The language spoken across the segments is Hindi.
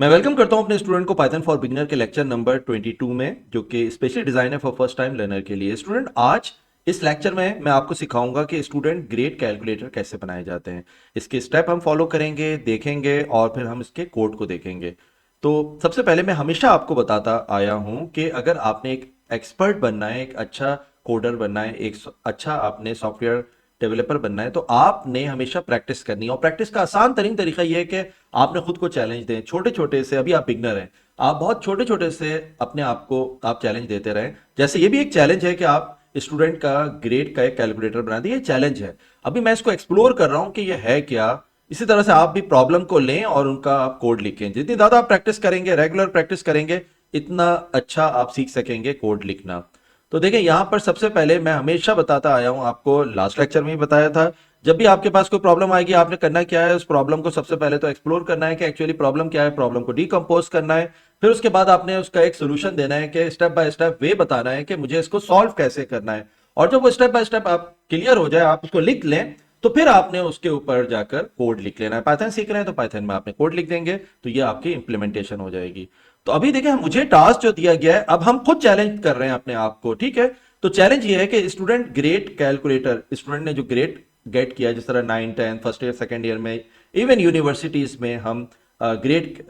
मैं वेलकम करता हूं अपने स्टूडेंट को पाइथन फॉर बिगिनर के लेक्चर नंबर 22 में, जो कि स्पेशली डिजाइन है फॉर फर्स्ट टाइम लर्नर के लिए। स्टूडेंट, आज इस लेक्चर में मैं आपको सिखाऊंगा कि स्टूडेंट ग्रेड कैलकुलेटर कैसे बनाए जाते हैं। इसके स्टेप हम फॉलो करेंगे, देखेंगे और फिर हम इसके कोड को देखेंगे। तो सबसे पहले मैं हमेशा आपको बताता आया हूं कि अगर आपने एक एक्सपर्ट बनना है, एक अच्छा कोडर बनना है, एक अच्छा आपने सॉफ्टवेयर डेवलपर बनना है, तो आपने हमेशा प्रैक्टिस करनी है। और प्रैक्टिस का आसान तरीन तरीका यह है कि आपने खुद को चैलेंज दें। छोटे छोटे से, अभी आप बिगनर हैं, आप बहुत छोटे छोटे से अपने आप को आप चैलेंज देते रहें। जैसे ये भी एक चैलेंज है कि आप स्टूडेंट का ग्रेड का एक कैलकुलेटर बना दें, ये चैलेंज है। अभी मैं इसको एक्सप्लोर कर रहा हूं कि ये है क्या। इसी तरह से आप भी प्रॉब्लम को लें और उनका आप कोड लिखें। जितनी ज्यादा आप प्रैक्टिस करेंगे, रेगुलर प्रैक्टिस करेंगे, इतना अच्छा आप सीख सकेंगे कोड लिखना। तो देखिए, यहां पर सबसे पहले मैं हमेशा बताता आया हूं, आपको लास्ट लेक्चर में ही बताया था, जब भी आपके पास कोई प्रॉब्लम आएगी, आपने करना क्या है, उस प्रॉब्लम को सबसे पहले तो एक्सप्लोर करना है कि एक्चुअली प्रॉब्लम क्या है, प्रॉब्लम को डिकम्पोज करना है। फिर उसके बाद आपने उसका एक सोल्यूशन देना है कि स्टेप बाय स्टेप वे बताना है कि मुझे इसको सॉल्व कैसे करना है। और जब वो स्टेप बाय स्टेप आप क्लियर हो जाए, आप उसको लिख लें, तो फिर आपने उसके ऊपर जाकर कोड लिख लेना है। पाइथन सीख रहे हैं तो पाइथन में आपने कोड लिख देंगे, तो ये आपकी इंप्लीमेंटेशन हो जाएगी। तो अभी देखिए, मुझे टास्क जो दिया गया है, अब हम खुद चैलेंज कर रहे हैं अपने आप को, ठीक है। तो चैलेंज ये है कि स्टूडेंट ग्रेड कैलकुलेटर, स्टूडेंट ने जो ग्रेड गेट किया, जिस तरह 9 10 फर्स्ट ईयर सेकंड ईयर में, इवन यूनिवर्सिटीज में हम ग्रेड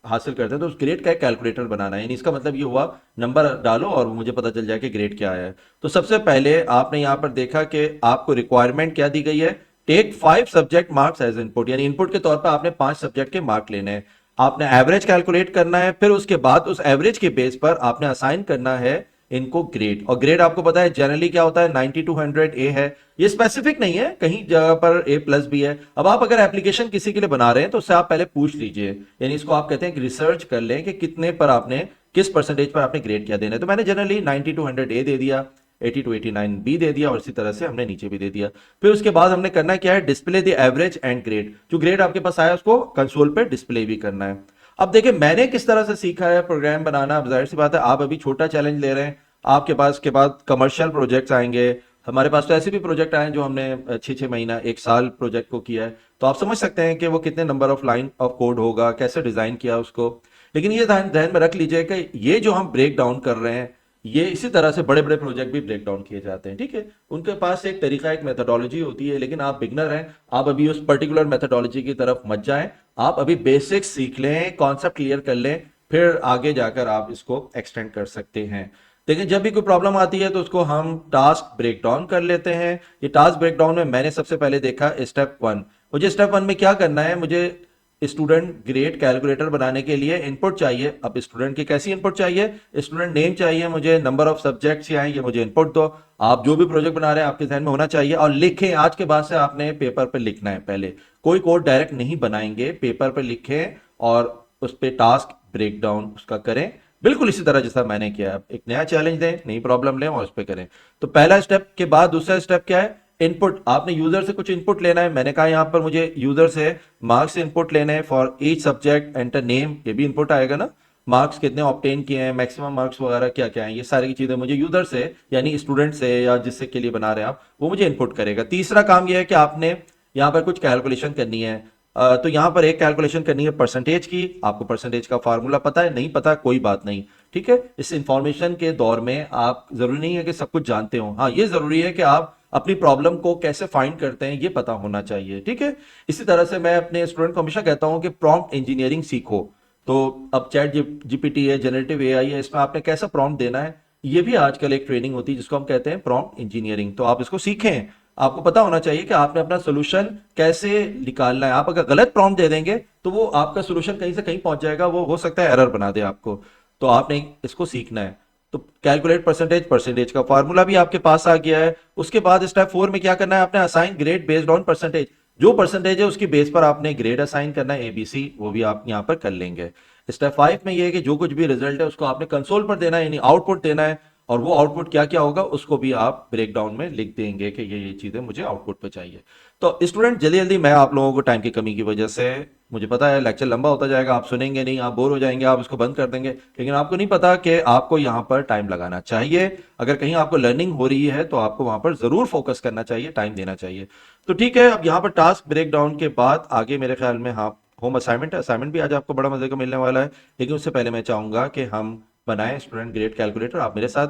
हासिल करते हैं, तो उस ग्रेड का एक कैलकुलेटर बनाना है। यानी इसका मतलब ये हुआ, नंबर डालो और मुझे पता चल जाए कि ग्रेड क्या है। तो सबसे पहले आपने यहां पर देखा कि आपको रिक्वायरमेंट क्या दी गई है, take 5 subject marks as input. यानी इनपुट के तौर पर आपने 5 सब्जेक्ट के मार्क लेने हैं। आपने एवरेज कैलकुलेट करना है, फिर उसके बाद उस एवरेज के बेस पर आपने असाइन करना है इनको ग्रेड। और ग्रेड आपको पता है जनरली क्या होता है, 90 to 100 ए है। ये स्पेसिफिक नहीं है, कहीं जगह पर ए प्लस भी है। अब आप अगर एप्लीकेशन किसी के लिए बना रहे हैं, तो उससे आप पहले पूछ लीजिए, यानी इसको आप कहते हैं कि रिसर्च कर लें कि कितने पर आपने, किस परसेंटेज पर आपने ग्रेड क्या देना है। तो मैंने जनरली 90 to 100 ए दे दिया, 80 to 89 बी दे दिया, और इसी तरह से हमने नीचे भी दे दिया। फिर उसके बाद हमने करना क्या है, display the average and grade. जो ग्रेड आपके पास आया उसको कंसोल पे डिस्प्ले भी करना है। अब देखिए, मैंने किस तरह से सीखा है प्रोग्राम बनाना। अब जाहिर सी बात है, आप अभी छोटा चैलेंज ले रहे हैं, आपके पास के बाद कमर्शियल प्रोजेक्ट्स आएंगे। हमारे पास तो ऐसे भी प्रोजेक्ट आए हैं जो हमने 6 6 महीना, 1 साल प्रोजेक्ट को किया है। तो आप समझ सकते हैं कि वो कितने number of line of code होगा, कैसे डिजाइन किया उसको। लेकिन ये ध्यान ध्यान में रख लीजिए कि ये जो हम ब्रेक डाउन कर रहे हैं, ये इसी तरह से बड़े बड़े प्रोजेक्ट भी ब्रेक डाउन किए जाते हैं, ठीक है। उनके पास एक तरीका, एक मेथोडोलॉजी होती है, लेकिन आप बिगनर हैं, आप अभी उस पर्टिकुलर मेथोडोलॉजी की तरफ मत जाएं। आप अभी बेसिक्स सीख लें, कॉन्सेप्ट क्लियर कर लें, फिर आगे जाकर आप इसको एक्सटेंड कर सकते हैं। लेकिन जब भी कोई प्रॉब्लम आती है, तो उसको हम टास्क ब्रेक डाउन कर लेते हैं। ये टास्क ब्रेक डाउन में मैंने सबसे पहले देखा स्टेप 1। मुझे स्टेप 1 में क्या करना है, मुझे स्टूडेंट ग्रेड कैलकुलेटर बनाने के लिए इनपुट चाहिए। अब स्टूडेंट की कैसी इनपुट चाहिए, स्टूडेंट नेम चाहिए मुझे, नंबर ऑफ सब्जेक्ट्स क्या है ये मुझे इनपुट दो। आप जो भी प्रोजेक्ट बना रहे हैं आपके ध्यान में होना चाहिए, और लिखें। आज के बाद से आपने पेपर पर लिखना है, पहले कोई कोड डायरेक्ट नहीं बनाएंगे, पेपर पर लिखें और उस पर टास्क ब्रेक डाउन उसका करें, बिल्कुल इसी तरह जैसा मैंने किया। एक नया चैलेंज दें, नई प्रॉब्लम लें और उस पर करें। तो पहला स्टेप के बाद दूसरा स्टेप क्या है, इनपुट। आपने यूजर से कुछ इनपुट लेना है। मैंने कहा यहां पर मुझे यूजर से मार्क्स इनपुट लेने हैं for each subject, enter name, ये भी इनपुट आएगा ना। मार्क्स कितने ऑब्टेन किए हैं, मैक्सिमम मार्क्स वगैरह क्या क्या है, ये सारी चीजें मुझे यूजर से, यानी स्टूडेंट से या जिससे के लिए बना रहे हैं आप, वो मुझे इनपुट करेगा। तीसरा काम यह है कि आपने यहाँ पर कुछ कैलकुलेशन करनी है। तो यहाँ पर एक कैलकुलेशन करनी है परसेंटेज की। आपको परसेंटेज का फार्मूला पता है, नहीं पता कोई बात नहीं, ठीक है। इस इंफॉर्मेशन के दौर में आप, जरूरी नहीं है कि सब कुछ जानते हो, हाँ ये जरूरी है कि आप अपनी प्रॉब्लम को कैसे फाइंड करते हैं ये पता होना चाहिए, ठीक है। इसी तरह से मैं अपने स्टूडेंट को हमेशा कहता हूं कि प्रॉम्प्ट इंजीनियरिंग सीखो। तो अब चैट जीपीटी है, जनरेटिव एआई है, इसमें आपने कैसा प्रॉम्प्ट देना है, ये भी आजकल एक ट्रेनिंग होती है जिसको हम कहते हैं प्रॉम्प्ट इंजीनियरिंग। तो आप इसको सीखें। आपको पता होना चाहिए कि आपने अपना सोल्यूशन कैसे निकालना है। आप अगर गलत प्रॉम्प्ट दे देंगे, तो वो आपका सोल्यूशन कहीं से कहीं पहुंच जाएगा, वो हो सकता है एरर बना दे आपको। तो आपने इसको सीखना है। तो कैलकुलेट परसेंटेज, परसेंटेज का फार्मूला भी आपके पास आ गया है। उसके बाद स्टेप 4 में क्या करना है, आपने assign grade based on percentage. जो परसेंटेज है उसकी बेस पर आपने ग्रेड असाइन करना है, एबीसी, वो भी आप यहां पर कर लेंगे। स्टेप 5 में ये है कि जो कुछ भी रिजल्ट है उसको आपने कंसोल पर देना है, यानी आउटपुट देना है। और वो आउटपुट क्या क्या होगा उसको भी आप ब्रेक डाउन में लिख देंगे कि ये चीजें मुझे आउटपुट पे चाहिए। तो स्टूडेंट, जल्दी जल्दी, मैं आप लोगों को टाइम की कमी की वजह से, मुझे पता है लेक्चर लंबा होता जाएगा, आप सुनेंगे नहीं, आप बोर हो जाएंगे, आप इसको बंद कर देंगे, लेकिन आपको नहीं पता कि आपको यहाँ पर टाइम लगाना चाहिए। अगर कहीं आपको लर्निंग हो रही है तो आपको वहां पर जरूर फोकस करना चाहिए, टाइम देना चाहिए। तो ठीक है, अब यहाँ पर टास्क ब्रेक डाउन के बाद आगे मेरे ख्याल में, हाँ, होम असाइनमेंट है, असाइनमेंट भी आज आपको बड़ा मजे का मिलने वाला है। लेकिन उससे पहले मैं चाहूंगा कि हम बनाएं स्टूडेंट ग्रेड कैलकुलेटर। आप मेरे साथ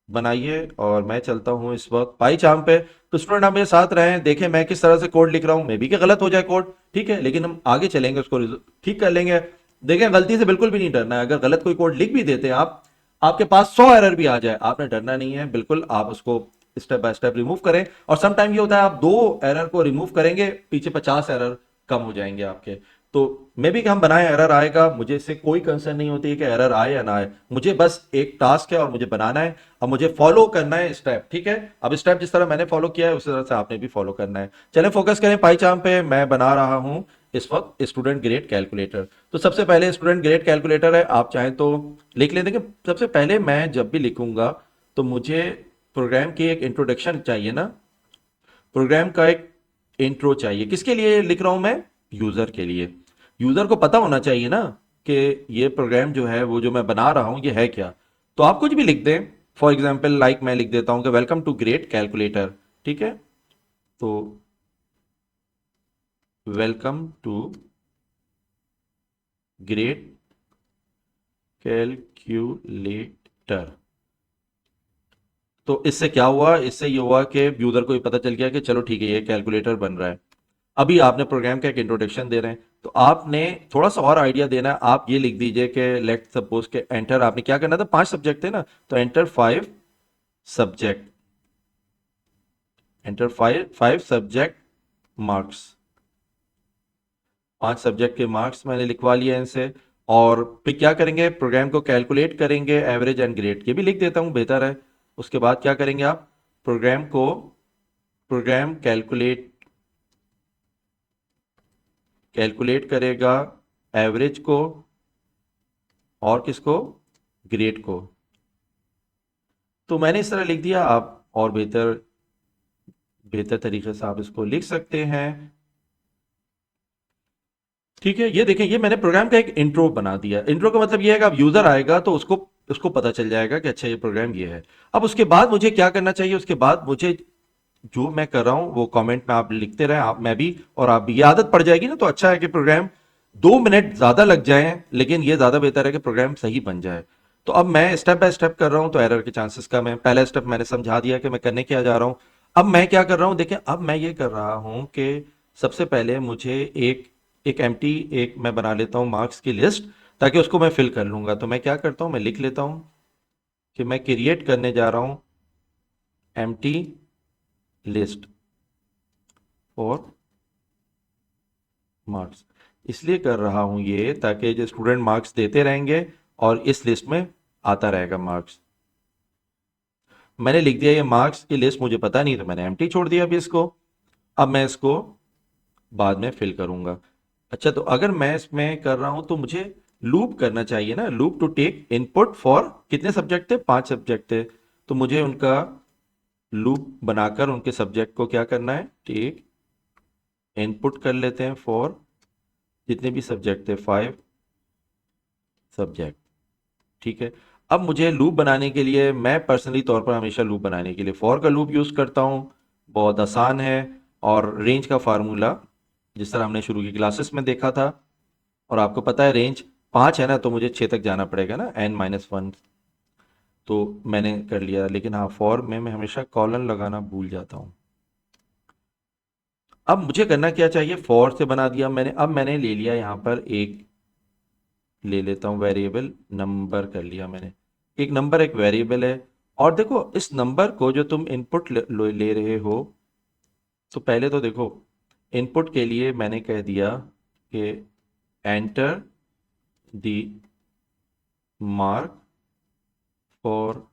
बनाइए और मैं चलता हूँ इस वक्त पाई चाम पे। तो स्टूडेंट आप मेरे साथ रहें, देखें मैं किस तरह से कोड लिख रहा हूँ। मे भी कि गलत हो जाए कोड, ठीक है, लेकिन हम आगे चलेंगे, उसको ठीक कर लेंगे। देखें गलती से बिल्कुल भी नहीं डरना है। अगर गलत कोई कोड लिख भी देते हैं आप, आपके पास 100 एरर भी आ जाए, आपने डरना नहीं है बिल्कुल। आप उसको स्टेप बाय स्टेप रिमूव करें। और सम टाइम ये होता है आप 2 एरर को रिमूव करेंगे, पीछे 50 एरर कम हो जाएंगे आपके। तो मे भी कि हम बनाए, एरर आएगा, मुझे इससे कोई कंसर्न नहीं होती है कि एरर आए या ना आए। मुझे बस एक टास्क है और मुझे बनाना है। अब मुझे फॉलो करना है स्टेप, ठीक है। अब स्टेप जिस तरह मैंने फॉलो किया है उसी तरह से आपने भी फॉलो करना है। चलें फोकस करें पाई चार्म पे। मैं बना रहा हूं इस वक्त स्टूडेंट ग्रेड कैलकुलेटर। तो सबसे पहले स्टूडेंट ग्रेड कैलकुलेटर है, आप चाहें तो लिख लें। देखिए सबसे पहले मैं जब भी लिखूंगा तो मुझे प्रोग्राम की एक इंट्रोडक्शन चाहिए ना। प्रोग्राम का एक इंट्रो चाहिए। किसके लिए लिख रहा हूं मैं? यूजर के लिए। यूजर को पता होना चाहिए ना कि ये प्रोग्राम जो है वो जो मैं बना रहा हूं ये है क्या। तो आप कुछ भी लिख दें। फॉर एग्जाम्पल लाइक मैं लिख देता हूं कि वेलकम टू ग्रेड कैलकुलेटर, ठीक है। तो वेलकम टू ग्रेड कैलकुलेटर। तो इससे क्या हुआ? इससे ये हुआ कि यूजर को ये पता चल गया कि चलो ठीक है ये कैलकुलेटर बन रहा है। अभी आपने प्रोग्राम का एक इंट्रोडक्शन दे रहे हैं, तो आपने थोड़ा सा और आइडिया देना है। आप ये लिख दीजिए कि लेट सपोज के एंटर, आपने क्या करना था, 5 सब्जेक्ट थे ना, तो enter 5 subject, enter 5 subject marks. 5 subject के मार्क्स मैंने लिखवा लिया इनसे। और फिर क्या करेंगे, प्रोग्राम को कैलकुलेट करेंगे, एवरेज एंड ग्रेड। ये भी लिख देता हूं बेहतर है। उसके बाद क्या करेंगे आप, प्रोग्राम को, प्रोग्राम कैलकुलेट, कैलकुलेट करेगा एवरेज को और किसको, ग्रेड को। तो मैंने इस तरह लिख दिया। आप और बेहतर बेहतर तरीके से आप इसको लिख सकते हैं, ठीक है। ये देखें, ये मैंने प्रोग्राम का एक इंट्रो बना दिया। इंट्रो का मतलब ये है कि अब यूजर आएगा तो उसको उसको पता चल जाएगा कि अच्छा ये प्रोग्राम ये है। अब उसके बाद मुझे क्या करना चाहिए, उसके बाद मुझे जो मैं कर रहा हूं वो कमेंट में आप लिखते रहें, आप, मैं भी और आप भी। ये आदत पड़ जाएगी ना तो अच्छा है कि प्रोग्राम 2 मिनट ज्यादा लग जाए, लेकिन ये ज्यादा बेहतर है कि प्रोग्राम सही बन जाए। तो अब मैं स्टेप बाय स्टेप कर रहा हूं तो एरर के चांसेस कम है। पहला स्टेप मैंने समझा दिया कि मैं करने क्या जा रहा हूं। अब मैं क्या कर रहा हूं, देखें अब मैं ये कर रहा हूं कि सबसे पहले मुझे एक एक एम्प्टी एक मैं बना लेता हूं मार्क्स की लिस्ट, ताकि उसको मैं फिल कर लूंगा। तो मैं क्या करता हूं, मैं लिख लेता हूं कि मैं क्रिएट करने जा रहा हूं एम्प्टी लिस्ट फॉर मार्क्स। इसलिए कर रहा हूं ये ताकि जो स्टूडेंट मार्क्स देते रहेंगे और इस लिस्ट में आता रहेगा मार्क्स। मैंने लिख दिया ये मार्क्स की लिस्ट, मुझे पता नहीं तो मैंने एम्प्टी छोड़ दिया अभी इसको। अब मैं इसको बाद में फिल करूंगा। अच्छा, तो अगर मैं इसमें कर रहा हूं तो मुझे लूप करना चाहिए ना, loop to take input for, कितने सब्जेक्ट थे, 5 सब्जेक्ट थे। तो मुझे उनका लूप बनाकर उनके सब्जेक्ट को क्या करना है, टेक इनपुट कर लेते हैं फॉर जितने भी सब्जेक्ट थे, 5 सब्जेक्ट, ठीक है। अब मुझे लूप बनाने के लिए, मैं पर्सनली तौर पर हमेशा लूप बनाने के लिए फॉर का लूप यूज करता हूं। बहुत आसान है। और रेंज का फार्मूला जिस तरह हमने शुरू की क्लासेस में देखा था, और आपको पता है रेंज 5 है ना, तो मुझे 6 तक जाना पड़ेगा ना, n-1। तो मैंने कर लिया। लेकिन हाँ, फॉर में मैं हमेशा कॉलन लगाना भूल जाता हूँ। अब मुझे करना क्या चाहिए, फॉर से बना दिया मैंने। अब मैंने ले लिया यहाँ पर एक, ले लेता हूँ वेरिएबल नंबर, कर लिया मैंने। एक नंबर एक वेरिएबल है। और देखो इस नंबर को जो तुम इनपुट ले रहे हो, तो पहले तो देखो इनपुट के लिए मैंने कह दिया कि enter the mark for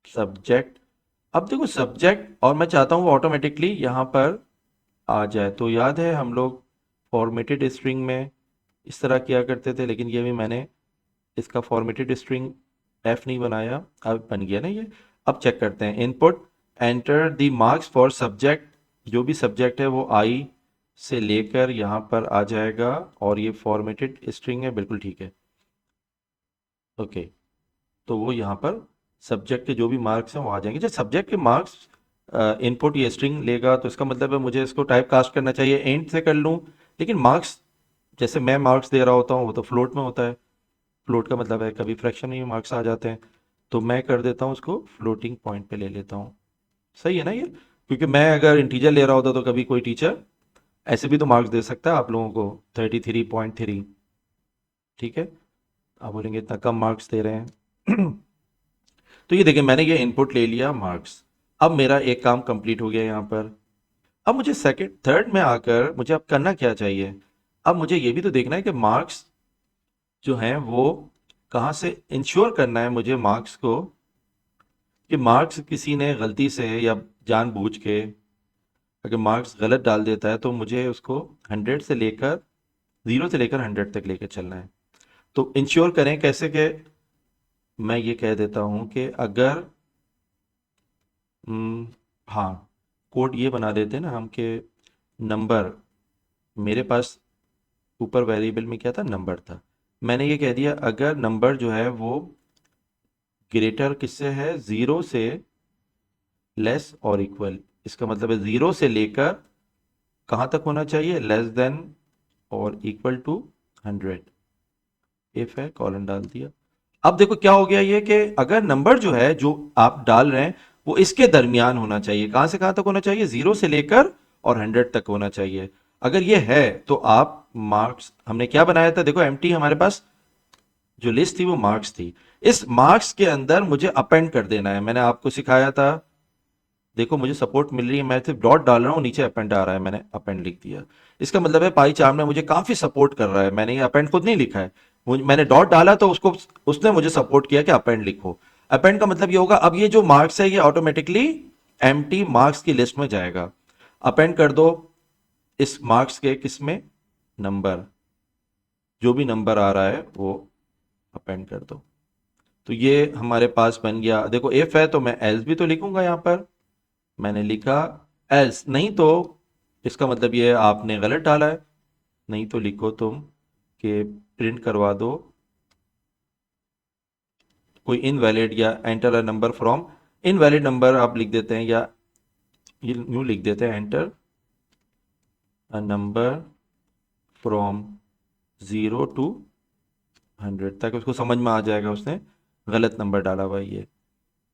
subject. अब देखो सब्जेक्ट, और मैं चाहता हूँ ऑटोमेटिकली यहाँ पर आ जाए। तो याद है हम लोग फॉर्मेटेड स्ट्रिंग में इस तरह किया करते थे, लेकिन ये भी मैंने इसका फॉर्मेटेड स्ट्रिंग एफ नहीं बनाया, अब बन गया ना ये। अब चेक करते हैं, input enter the marks for subject, जो भी सब्जेक्ट है वो आई से लेकर यहाँ पर आ जाएगा। और ये फॉर्मेटेड स्ट्रिंग है, बिल्कुल ठीक है, ओके। तो वो यहाँ पर सब्जेक्ट के जो भी मार्क्स हैं वो आ जाएंगे। जब सब्जेक्ट के मार्क्स इनपुट ये स्ट्रिंग लेगा, तो इसका मतलब है मुझे इसको टाइप कास्ट करना चाहिए इंट से कर लूँ। लेकिन मार्क्स, जैसे मैं मार्क्स दे रहा होता हूँ वो तो फ्लोट में होता है। फ्लोट का मतलब है कभी फ्रैक्शन में मार्क्स आ जाते हैं, तो मैं कर देता हूँ उसको फ्लोटिंग पॉइंट पे ले लेता हूँ। सही है ना ये? क्योंकि मैं अगर इंटीजर ले रहा होता तो कभी कोई टीचर ऐसे भी तो मार्क्स दे सकता है आप लोगों को 33.3। ठीक है, आप बोलेंगे इतना कम मार्क्स दे रहे हैं। तो ये देखिए मैंने ये इनपुट ले लिया मार्क्स। अब मेरा एक काम कंप्लीट हो गया यहाँ पर। अब मुझे सेकंड थर्ड में आकर मुझे अब करना क्या चाहिए? अब मुझे ये भी तो देखना है कि मार्क्स जो हैं वो कहाँ से इंश्योर करना है मुझे मार्क्स को, कि मार्क्स किसी ने गलती से या जानबूझ के अगर मार्क्स गलत डाल देता है तो मुझे उसको 100 से लेकर 0 से लेकर 100 तक लेकर चलना है। तो इंश्योर करें कैसे? कि मैं ये कह देता हूँ कि अगर हाँ, कोड ये बना देते हैं ना हम कि नंबर, मेरे पास ऊपर वेरिएबल में क्या था, नंबर था। मैंने ये कह दिया अगर नंबर जो है वो ग्रेटर किससे है, 0 से लेस और इक्वल। इसका मतलब है 0 से लेकर कहाँ तक होना चाहिए, लेस देन और इक्वल टू 100। इफ है, कॉलन डाल दिया। अब देखो क्या हो गया ये कि अगर नंबर जो है जो आप डाल रहे हैं वो इसके दरमियान होना चाहिए। कहां से कहां तक होना चाहिए, 0 से लेकर और 100 तक होना चाहिए। अगर ये है तो आप मार्क्स, हमने क्या बनाया था देखो, एम्प्टी हमारे पास जो लिस्ट थी वो मार्क्स थी। इस मार्क्स के अंदर मुझे अपेंड कर देना है। मैंने आपको सिखाया था, देखो मुझे सपोर्ट मिल रही है, मैं सिर्फ डॉट डाल रहा हूँ, नीचे अपेंड आ रहा है, मैंने अपेंड लिख दिया। इसका मतलब है पाई चार्म ने मुझे काफी सपोर्ट कर रहा है। मैंने ये अपेंड खुद नहीं लिखा है, मैंने डॉट डाला तो उसको, उसने मुझे सपोर्ट किया कि अपेंड लिखो। अपेंड का मतलब ये होगा अब ये जो मार्क्स है ये ऑटोमेटिकली एम्प्टी मार्क्स की लिस्ट में जाएगा। अपेंड कर दो इस मार्क्स के किस में, नंबर, जो भी नंबर आ रहा है वो अपेंड कर दो। तो ये हमारे पास बन गया। देखो इफ है तो मैं एल्स भी तो लिखूंगा यहां पर, मैंने लिखा एल्स, नहीं तो इसका मतलब ये आपने गलत डाला है। नहीं तो लिखो तुम कि प्रिंट करवा दो कोई इनवैलिड, या enter a number from, invalid number आप लिख देते हैं, या ये यूं लिख देते हैं enter a number from 0 to 100, ताकि उसको समझ में आ जाएगा उसने गलत नंबर डाला हुआ है ये।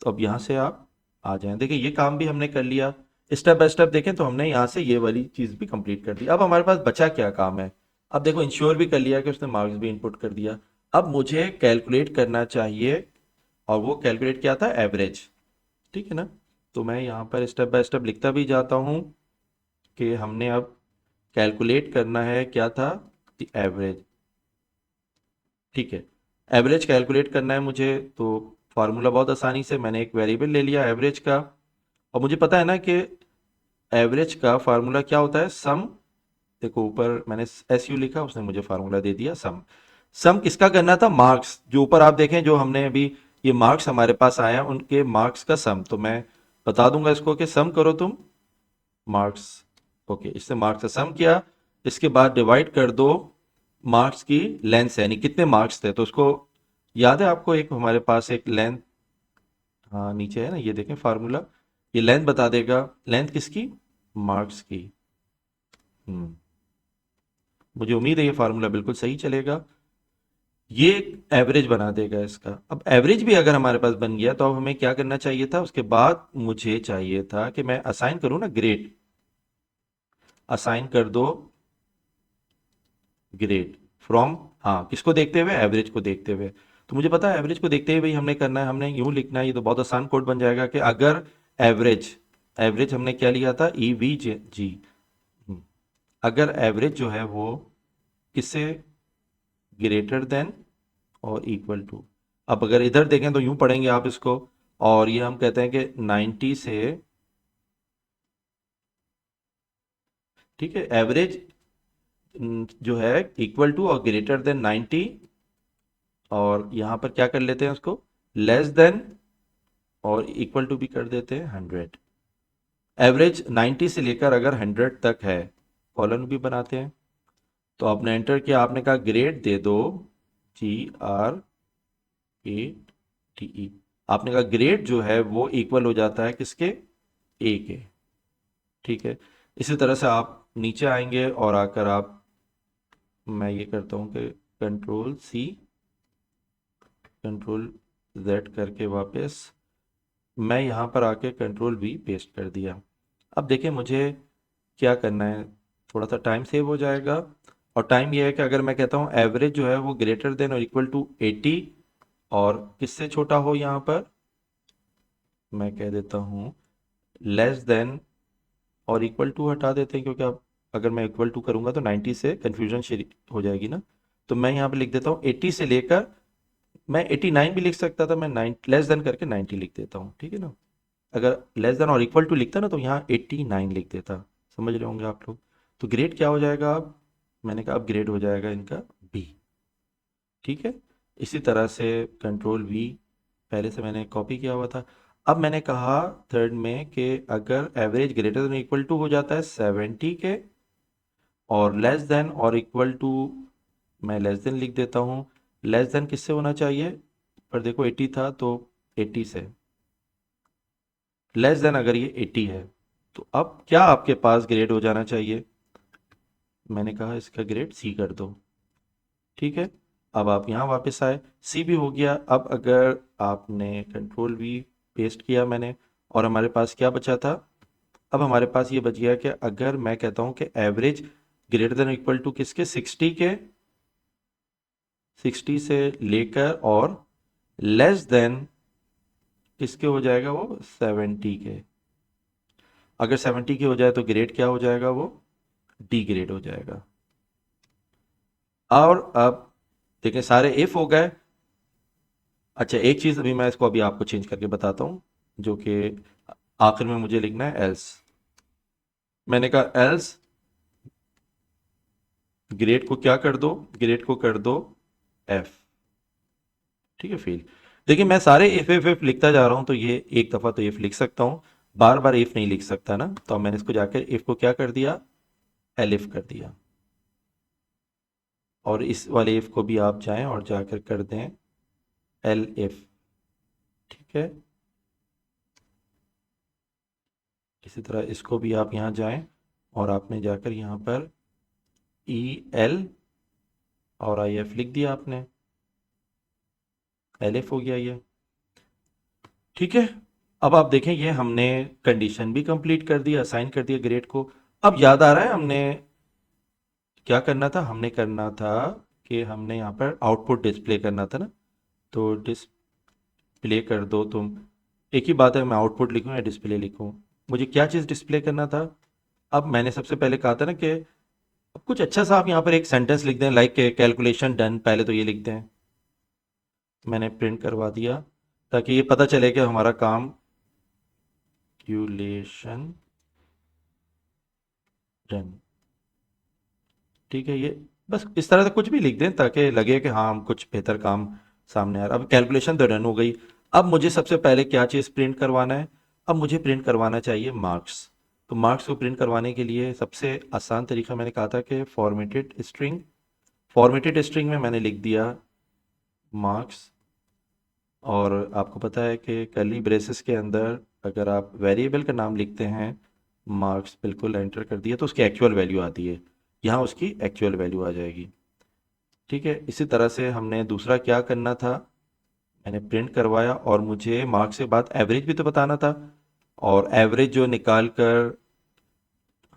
तो अब यहाँ से आप आ जाएं। देखिए ये काम भी हमने कर लिया। स्टेप बाय स्टेप देखें तो हमने यहाँ से ये वाली चीज़ भी कंप्लीट कर दी। अब हमारे पास बचा क्या काम है? अब देखो इंश्योर भी कर लिया कि उसने मार्क्स भी इनपुट कर दिया। अब मुझे कैलकुलेट करना चाहिए, और वो कैलकुलेट क्या था, एवरेज। ठीक है ना? तो मैं यहाँ पर स्टेप बाय स्टेप लिखता भी जाता हूँ कि हमने अब कैलकुलेट करना है क्या था, एवरेज। ठीक है, एवरेज कैलकुलेट करना है मुझे, तो फार्मूला बहुत आसानी से, मैंने एक वेरिएबल ले लिया एवरेज का, और मुझे पता है ना कि एवरेज का फार्मूला क्या होता है, सम। देखो ऊपर मैंने एस यू लिखा, उसने मुझे फार्मूला दे दिया सम। सम किसका करना था, मार्क्स। जो ऊपर आप देखें जो हमने अभी ये मार्क्स हमारे पास आया उनके मार्क्स का सम। तो मैं बता दूंगा इसको कि सम करो तुम मार्क्स। ओके, इससे मार्क्स का सम किया। इसके बाद डिवाइड कर दो मार्क्स की लेंथ से, यानी कितने मार्क्स थे। तो उसको याद है आपको, एक हमारे पास एक लेंथ, हाँ नीचे है ना, ये देखें फार्मूला, ये लेंथ बता देगा। लेंथ किसकी, मार्क्स की। हम्म, मुझे उम्मीद है ये फार्मूला बिल्कुल सही चलेगा। ये एवरेज बना देगा इसका। अब एवरेज भी अगर हमारे पास बन गया तो अब हमें क्या करना चाहिए था, उसके बाद मुझे चाहिए था कि मैं असाइन करूं ना ग्रेड। असाइन कर दो ग्रेड फ्रॉम, हाँ किसको देखते हुए, एवरेज को देखते हुए। तो मुझे पता है एवरेज को देखते हुए ही हमने करना है, हमने यूं लिखना है। ये तो बहुत आसान कोड बन जाएगा कि अगर एवरेज, एवरेज हमने क्या लिया था, ई वी जी। अगर एवरेज जो है वो किससे ग्रेटर देन और इक्वल टू। अब अगर इधर देखें तो यूं पढ़ेंगे आप इसको, और ये हम कहते हैं कि 90 से, ठीक है, एवरेज जो है इक्वल टू और ग्रेटर देन 90, और यहां पर क्या कर लेते हैं उसको, लेस देन और इक्वल टू भी कर देते हैं 100। एवरेज 90 से लेकर अगर 100 तक है, कॉलन भी बनाते हैं। तो आपने एंटर किया, आपने कहा ग्रेड दे दो, GRADE। आपने कहा ग्रेड जो है वो इक्वल हो जाता है किसके, ए के। ठीक है, इसी तरह से आप नीचे आएंगे और आकर आप, मैं ये करता हूँ कि कंट्रोल सी कंट्रोल जेड करके वापस मैं यहाँ पर आके कंट्रोल वी पेस्ट कर दिया। अब देखिए मुझे क्या करना है, थोड़ा सा टाइम सेव हो जाएगा। और टाइम ये है कि अगर मैं कहता हूँ एवरेज जो है वो ग्रेटर देन और इक्वल टू 80 और किससे छोटा हो, यहाँ पर मैं कह देता हूँ लेस देन और इक्वल टू हटा देते हैं, क्योंकि अब अगर मैं इक्वल टू करूंगा तो 90 से कन्फ्यूजन हो जाएगी ना। तो मैं यहाँ पे लिख देता हूँ 80 से लेकर, मैं 89 भी लिख सकता था, मैं 9 लेस देन करके 90 लिख देता हूँ, ठीक है ना। अगर लेस देन और इक्वल टू लिखता ना तो यहाँ 89 लिख देता। समझ रहे होंगे आप लोग। तो ग्रेड क्या हो जाएगा अब, मैंने कहा अब ग्रेड हो जाएगा इनका बी। ठीक है, इसी तरह से कंट्रोल वी पहले से मैंने कॉपी किया हुआ था। अब मैंने कहा थर्ड में कि अगर average greater than equal to हो जाता है 70 के और लेस देन और इक्वल टू, मैं लेस देन लिख देता हूँ। लेस देन किससे होना चाहिए, पर देखो 80 था तो 80 से, लेस देन अगर ये 80 है तो अब क्या आपके पास ग्रेड हो जाना चाहिए, मैंने कहा इसका ग्रेड सी कर दो। ठीक है, अब आप यहाँ वापस आए, सी भी हो गया। अब अगर आपने कंट्रोल वी पेस्ट किया मैंने, और हमारे पास क्या बचा था, अब हमारे पास ये बच गया कि अगर मैं कहता हूँ कि average greater than equal to किसके, 60 के, 60 से लेकर और लेस देन किसके हो जाएगा वो, 70 के। अगर 70 के हो जाए तो ग्रेड क्या हो जाएगा, वो डी ग्रेड हो जाएगा। और अब देखें सारे इफ हो गए। अच्छा एक चीज अभी मैं इसको अभी आपको चेंज करके बताता हूँ, जो कि आखिर में मुझे लिखना है एल्स। मैंने कहा एल्स ग्रेड को क्या कर दो, ग्रेड को कर दो एफ। ठीक है, फेल। देखिए मैं सारे इफ लिखता जा रहा हूं तो ये एक दफा तो इफ लिख सकता हूं, बार बार इफ नहीं लिख सकता ना। तो अब मैंने इसको जाकर इफ को क्या कर दिया, एलिफ कर दिया। और इस वाले इफ को भी आप जाएं और जाकर कर दें एल इफ। ठीक है, इसी तरह इसको भी आप यहाँ जाएं और आपने जाकर यहाँ पर ई एल और आई एफ लिख दिया आपने, एल एफ हो गया ये। ठीक है, अब आप देखें ये हमने कंडीशन भी कंप्लीट कर दी, असाइन कर दिया ग्रेड को। अब याद आ रहा है हमने क्या करना था, हमने करना था कि हमने यहाँ पर आउटपुट डिस्प्ले करना था ना। तो डिस्प्ले कर दो तुम, एक ही बात है मैं आउटपुट लिखूँ या डिस्प्ले लिखूँ, मुझे क्या चीज़ डिस्प्ले करना था। अब मैंने सबसे पहले कहा था ना कि अब कुछ अच्छा सा आप यहाँ पर एक सेंटेंस लिख दें, लाइक कैलकुलेशन डन, पहले तो ये लिख दें। मैंने प्रिंट करवा दिया ताकि ये पता चले कि हमारा काम कैलकुलेशन डन। ठीक है, ये बस इस तरह से कुछ भी लिख दें ताकि लगे कि हाँ हम कुछ बेहतर काम सामने आ रहा है। अब कैलकुलेशन तो डन हो गई। अब मुझे सबसे पहले क्या चीज़ प्रिंट करवाना है, अब मुझे प्रिंट करवाना चाहिए मार्क्स। तो मार्क्स को प्रिंट करवाने के लिए सबसे आसान तरीका मैंने कहा था कि फॉर्मेटेड स्ट्रिंग। फॉर्मेटेड स्ट्रिंग में मैंने लिख दिया मार्क्स, और आपको पता है कि कर्ली ब्रेसेस के अंदर अगर आप वेरिएबल का नाम लिखते हैं, मार्क्स बिल्कुल एंटर कर दिया तो उसकी एक्चुअल वैल्यू आती है, यहाँ उसकी एक्चुअल वैल्यू आ जाएगी। ठीक है, इसी तरह से हमने दूसरा क्या करना था, मैंने प्रिंट करवाया और मुझे मार्क्स के बाद एवरेज भी तो बताना था। और एवरेज जो निकाल कर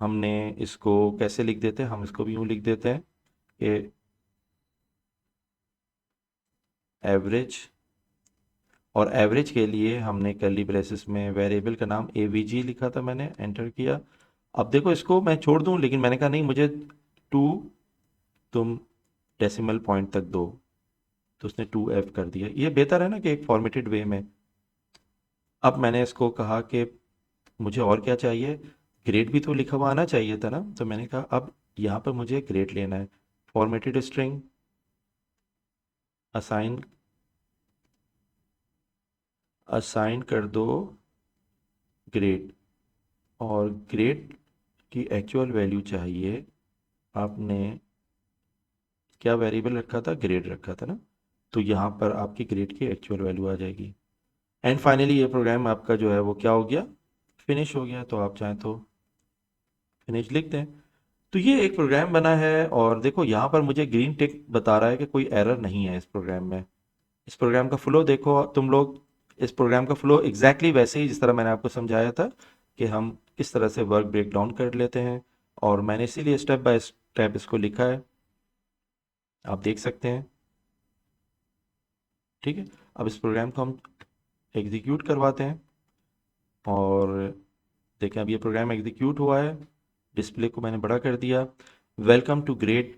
हमने इसको कैसे लिख देते हैं, हम इसको भी यूँ लिख देते हैं कि एवरेज, और एवरेज के लिए हमने कर्ली ब्रेसेस में वेरिएबल का नाम एवीजी लिखा था, मैंने एंटर किया। अब देखो इसको मैं छोड़ दूं, लेकिन मैंने कहा नहीं मुझे टू तुम डेसिमल पॉइंट तक दो, तो उसने 2F कर दिया। ये बेहतर है ना कि एक फॉर्मेटेड वे में। अब मैंने इसको कहा कि मुझे और क्या चाहिए, ग्रेड भी तो लिखा हुआ आना चाहिए था ना। तो मैंने कहा अब यहाँ पर मुझे ग्रेड लेना है, फॉर्मेटेड स्ट्रिंग असाइन, असाइन कर दो ग्रेड, और ग्रेड की एक्चुअल वैल्यू चाहिए। आपने क्या वेरिएबल रखा था, ग्रेड रखा था ना। तो यहाँ पर आपकी ग्रेड की एक्चुअल वैल्यू आ जाएगी। एंड फाइनली ये प्रोग्राम आपका जो है वो क्या हो गया, फिनिश हो गया, तो आप चाहें तो फिनिश लिख दें। तो ये एक प्रोग्राम बना है, और देखो यहाँ पर मुझे ग्रीन टिक बता रहा है कि कोई एरर नहीं है इस प्रोग्राम में। इस प्रोग्राम का फ्लो देखो तुम लोग। इस प्रोग्राम का फ्लो एग्जैक्टली वैसे ही जिस तरह मैंने आपको समझाया था कि हम किस तरह से वर्क ब्रेक डाउन कर लेते हैं, और मैंने इसीलिए स्टेप बाय स्टेप इसको लिखा है, आप देख सकते हैं। ठीक है, अब इस प्रोग्राम को हम एग्जीक्यूट करवाते हैं, और देखें अब ये प्रोग्राम एग्जीक्यूट हुआ है। डिस्प्ले को मैंने बड़ा कर दिया। Welcome to grade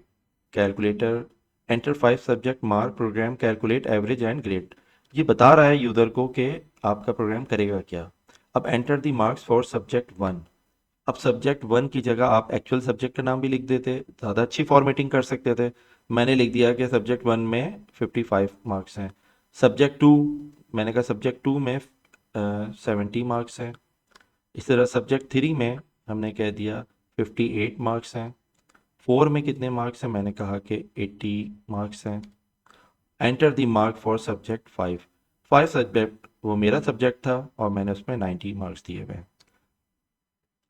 calculator, enter 5 subject mark program calculate average and grade. ये बता रहा है यूज़र को कि आपका प्रोग्राम करेगा क्या। अब enter the marks for subject 1। अब सब्जेक्ट 1 की जगह आप एक्चुअल सब्जेक्ट का नाम भी लिख देते, ज़्यादा अच्छी फॉर्मेटिंग कर सकते थे। मैंने लिख दिया कि सब्जेक्ट 1 में 55 मार्क्स हैं। सब्जेक्ट 2, मैंने कहा सब्जेक्ट 2 में 70 मार्क्स हैं। इस तरह सब्जेक्ट 3 में हमने कह दिया 58 मार्क्स हैं। 4 में कितने मार्क्स हैं, मैंने कहा कि 80 मार्क्स हैं। Enter the mark for subject 5। 5 subject वो मेरा सब्जेक्ट था, और मैंने उसमें 90 मार्क्स दिए हुए हैं।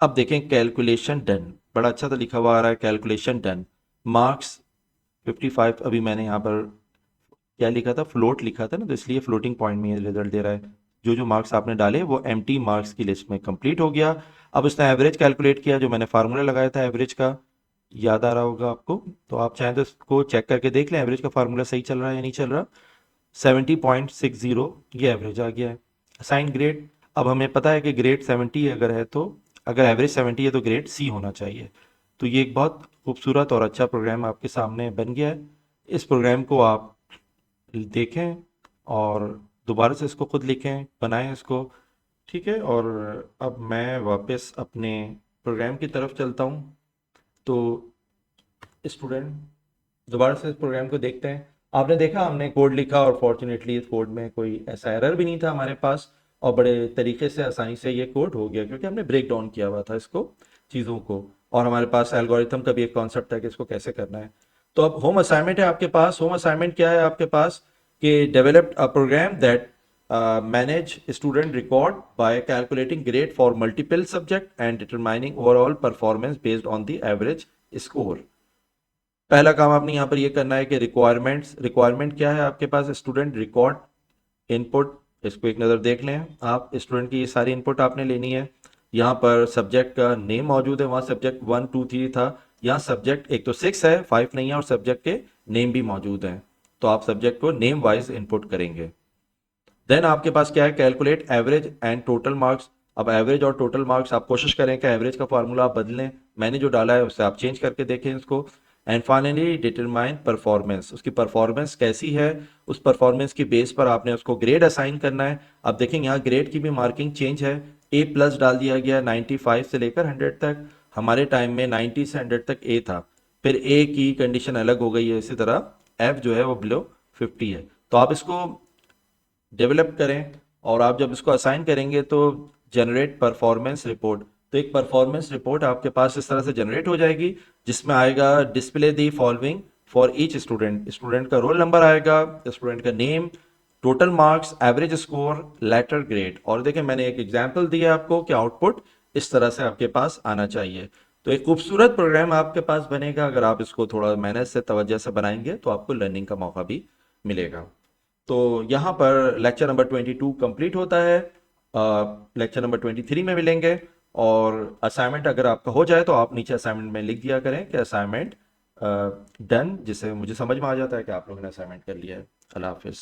अब देखें कैलकुलेशन डन, बड़ा अच्छा तो लिखा हुआ आ रहा है कैलकुलेशन डन। मार्क्स 55, अभी मैंने यहाँ पर क्या लिखा था, फ्लोट लिखा था ना, तो इसलिए फ्लोटिंग पॉइंट में ये रिजल्ट दे रहा है। जो जो मार्क्स आपने डाले वो एम्प्टी मार्क्स की लिस्ट में कंप्लीट हो गया। अब उसने एवरेज कैलकुलेट किया, जो मैंने फार्मूला लगाया था एवरेज का, याद आ रहा होगा आपको। तो आप चाहें तो इसको चेक करके देख लें एवरेज का फार्मूला सही चल रहा है या नहीं चल रहा। 70.60 ये एवरेज आ गया है। असाइन ग्रेड, अब हमें पता है कि ग्रेड 70 अगर है तो, अगर एवरेज 70 है तो ग्रेड सी होना चाहिए। तो ये एक बहुत खूबसूरत और अच्छा प्रोग्राम आपके सामने बन गया है। इस प्रोग्राम को आप देखें और दोबारा से इसको खुद लिखें, बनाएं इसको। ठीक है, और अब मैं वापस अपने प्रोग्राम की तरफ चलता हूँ। तो स्टूडेंट दोबारा से इस प्रोग्राम को देखते हैं। आपने देखा हमने कोड लिखा, और फॉर्चुनेटली इस कोड में कोई ऐसा एरर भी नहीं था हमारे पास, और बड़े तरीके से आसानी से ये कोड हो गया, क्योंकि हमने ब्रेक डाउन किया हुआ था इसको, चीज़ों को, और हमारे पास एल्गोरिथम का भी एक कॉन्सेप्ट है कि इसको कैसे करना है। तो अब होम असाइनमेंट है आपके पास। होम असाइनमेंट क्या है आपके पास कि developed a program that manage student record by calculating grade for multiple subject and determining overall performance based on the average score। पहला काम आपने यहाँ पर ये करना है कि रिक्वायरमेंट क्या है आपके पास, स्टूडेंट रिकॉर्ड इनपुट। इसको एक नज़र देख लें आप, स्टूडेंट की ये सारी इनपुट आपने लेनी है। यहाँ पर सब्जेक्ट का नेम मौजूद है, वहाँ सब्जेक्ट 1 2 3 था, यहाँ सब्जेक्ट एक तो 6 है, 5 नहीं है, और सब्जेक्ट के नेम भी मौजूद हैं। तो आप सब्जेक्ट को नेम वाइज इनपुट करेंगे। देन आपके पास क्या है, calculate average and total marks. अब एवरेज और टोटल मार्क्स आप कोशिश करें कि एवरेज का फार्मूला आप बदलें, मैंने जो डाला है उससे आप चेंज करके देखें इसको। एंड फाइनली डिटरमाइन परफॉर्मेंस, उसकी परफॉर्मेंस कैसी है, उस परफॉर्मेंस की बेस पर आपने उसको ग्रेड असाइन करना है। अब देखेंगे यहाँ ग्रेड की भी मार्किंग चेंज है, ए प्लस डाल दिया गया 95 से लेकर 100 तक। हमारे टाइम में 90 से 100 तक ए था, फिर ए की कंडीशन अलग हो गई है, इसी तरह एफ जो है वो बिलो 50 है। तो आप इसको डेवलप करें, और आप जब इसको असाइन करेंगे तो जनरेट परफॉर्मेंस रिपोर्ट। तो एक परफॉर्मेंस रिपोर्ट आपके पास इस तरह से जनरेट हो जाएगी, जिसमें आएगा display the following for each student. Student का रोल नंबर आएगा, स्टूडेंट का name, total marks, average score, letter grade. और देखिए मैंने एक एग्जांपल दिया आपको कि आउटपुट इस तरह से आपके पास आना चाहिए। तो एक खूबसूरत प्रोग्राम आपके पास बनेगा, अगर आप इसको थोड़ा मेहनत से तवज्जो से बनाएंगे तो आपको लर्निंग का मौका भी मिलेगा। तो यहाँ पर लेक्चर नंबर 22 कंप्लीट होता है। लेक्चर नंबर 23 में मिलेंगे, और असाइनमेंट अगर आपका हो जाए तो आप नीचे असाइनमेंट में लिख दिया करें कि असाइनमेंट डन, जिससे मुझे समझ में आ जाता है कि आप लोगों ने असाइनमेंट कर लिया है। अल्लाह हाफिज़।